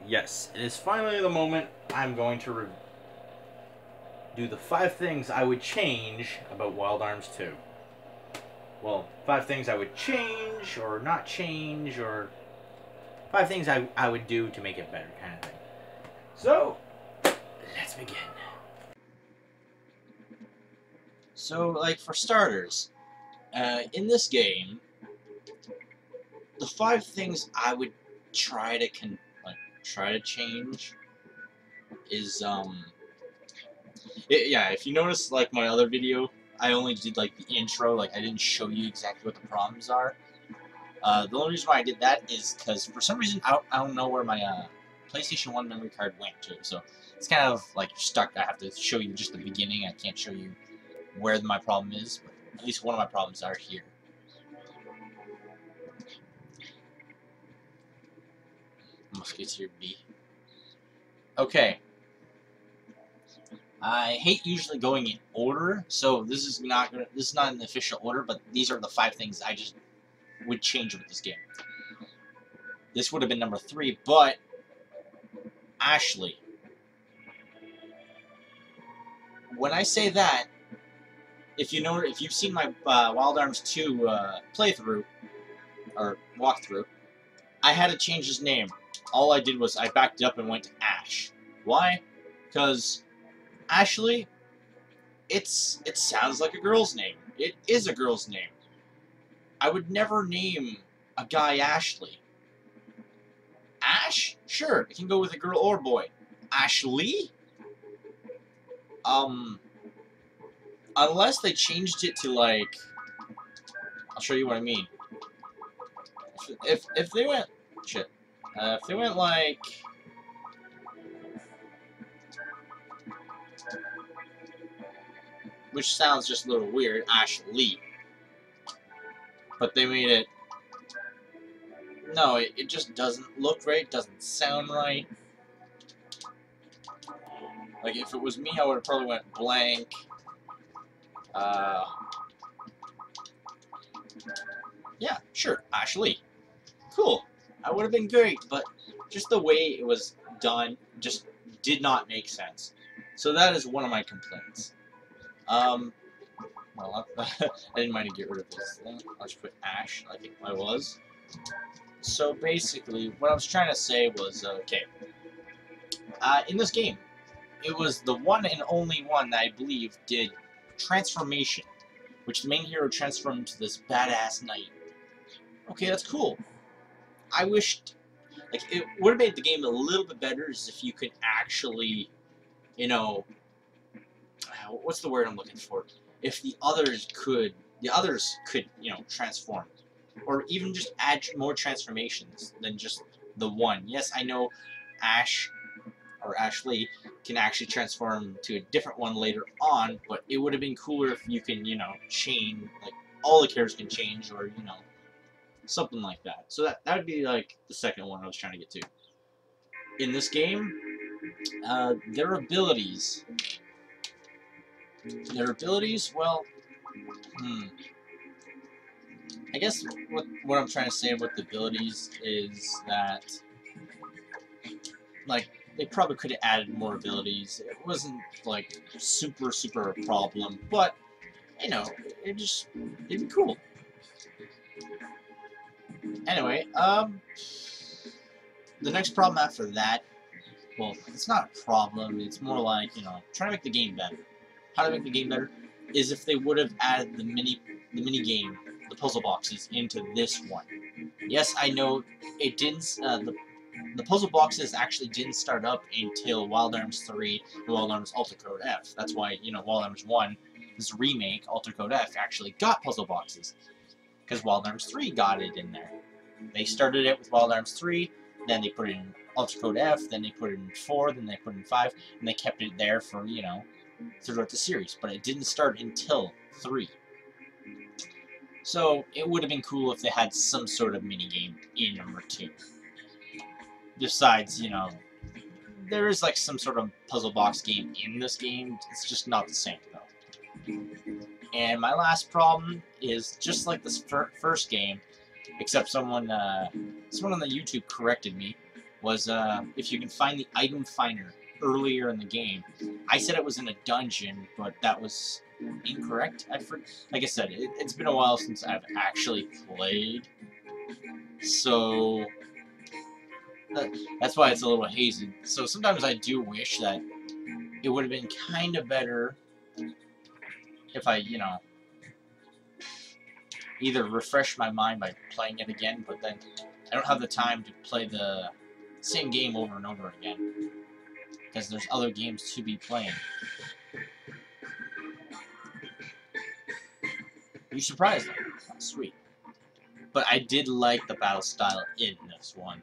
Yes, it is finally the moment I'm going to do the 5 things I would change about Wild Arms 2. Well, 5 things I would change or not change, or 5 things I would do to make it better, kind of thing. So, let's begin. So, like, for starters, in this game, the 5 things I would try to change is yeah. If you notice, like my other video, I only did like the intro. Like, I didn't show you exactly what the problems are. The only reason why I did that is because for some reason I don't know where my PlayStation 1 memory card went to. So it's kind of like stuck. I have to show you just the beginning. I can't show you where my problem is, but at least one of my problems are here. Musketeer B. Okay. I hate usually going in order, so this is not in the official order, but these are the 5 things I just would change with this game. This would have been number 3, but Ashley. When I say that, if you've seen my Wild Arms 2 playthrough or walkthrough, I had to change his name. All I did was I backed it up and went to Ash. Why? Because Ashley, it sounds like a girl's name. It is a girl's name. I would never name a guy Ashley. Ash? Sure, it can go with a girl or boy. Ashley? Unless they changed it to, like, I'll show you what I mean. If they went, shit, if they went like, which sounds just a little weird, Ashley, but they made it, no, it just doesn't look right, doesn't sound right. Like, if it was me, I would have probably went blank, yeah, sure, Ashley. Cool. I would have been great, but just the way it was done just did not make sense. So that is one of my complaints. Well, I didn't mind to get rid of this thing. I'll just put Ash like I was. So basically, what I was trying to say was, okay, in this game, it was the one and only one that I believe did transformation, which the main hero transformed into this badass knight. Okay, that's cool. I wished, like, it would have made the game a little bit better is if you could actually, you know, what's the word I'm looking for? If the others could, you know, transform, or even just add more transformations than just the one. Yes, I know Ash or Ashley can actually transform to a different one later on, but it would have been cooler if you can, you know, chain, like, all the characters can change, or, you know, something like that. So that would be like the second one I was trying to get to. In this game, their abilities. Well, I guess what I'm trying to say with the abilities is that, like, they probably could have added more abilities. It wasn't like super a problem, but you know, it'd be cool. Anyway, the next problem after that, well, it's not a problem, it's more like, you know, trying to make the game better. How to make the game better is if they would have added the mini game, the puzzle boxes, into this one. Yes, I know it didn't, the puzzle boxes actually didn't start up until Wild Arms 3 and Wild Arms Alter Code F. That's why, you know, Wild Arms 1, this remake, Alter Code F, actually got puzzle boxes, because Wild Arms 3 got it in there. They started it with Wild Arms 3, then they put it in Alter Code F, then they put it in 4, then they put it in 5, and they kept it there for, you know, throughout the series. But it didn't start until 3. So it would have been cool if they had some sort of minigame in number 2. Besides, you know, there is like some sort of puzzle box game in this game. It's just not the same, though. And my last problem is just like this first game, except someone on the YouTube corrected me. was if you can find the item finder earlier in the game. I said it was in a dungeon, but that was incorrect. Like I said, it's been a while since I've actually played, so that's why it's a little hazy. So sometimes I do wish that it would have been kind of better if I, either refresh my mind by playing it again, but then I don't have the time to play the same game over and over again, because there's other games to be playing. You surprised me. Oh, sweet. But I did like the battle style in this one.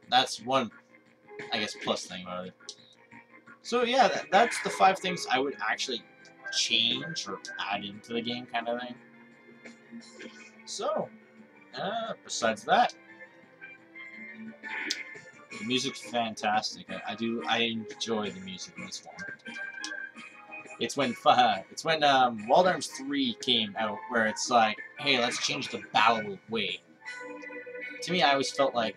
That's one, I guess, plus thing about it. So yeah, that's the 5 things I would actually change or add into the game, kind of thing. So, besides that, the music's fantastic. I enjoy the music in this one. It's when Wild Arms 3 came out, where it's like, hey, let's change the battle way. To me, I always felt like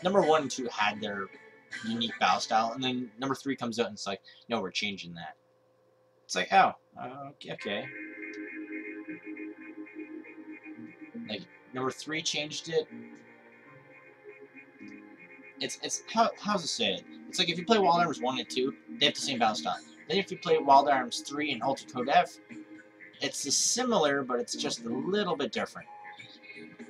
number 1 and 2 had their unique battle style, and then number 3 comes out and it's like, no, we're changing that. It's like, oh, okay. Like, number 3 changed it. It's how's it say it? It's like if you play Wild Arms 1 and 2, they have the same battle style. Then if you play Wild Arms 3 and Ultra Code F, it's similar, but it's just a little bit different.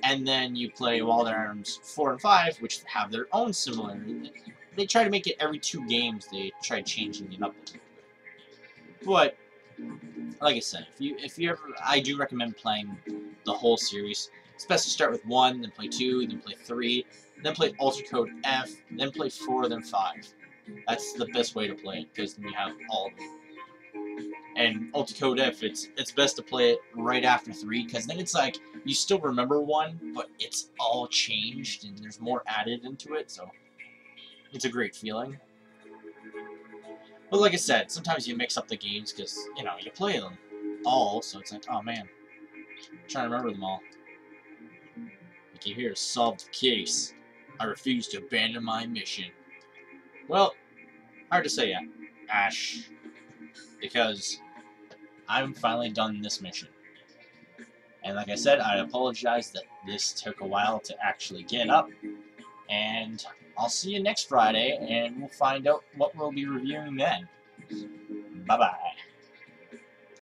And then you play Wild Arms 4 and 5, which have their own similarity. They try to make it every 2 games. They try changing it up a little bit. But like I said, if you ever, I do recommend playing the whole series. It's best to start with 1, then play 2, then play 3, then play Ultra Code F, then play 4, then 5. That's the best way to play it, because then you have all of them. And Ultra Code F, it's best to play it right after 3, because then it's like, you still remember 1, but it's all changed, and there's more added into it, so it's a great feeling. But like I said, sometimes you mix up the games, because, you play them all, so it's like, oh man, I'm trying to remember them all. Like you hear, solve the case. I refuse to abandon my mission. Well, hard to say yet, Ash, because I'm finally done this mission. And like I said, I apologize that this took a while to actually get up. And I'll see you next Friday, and we'll find out what we'll be reviewing then. Bye-bye.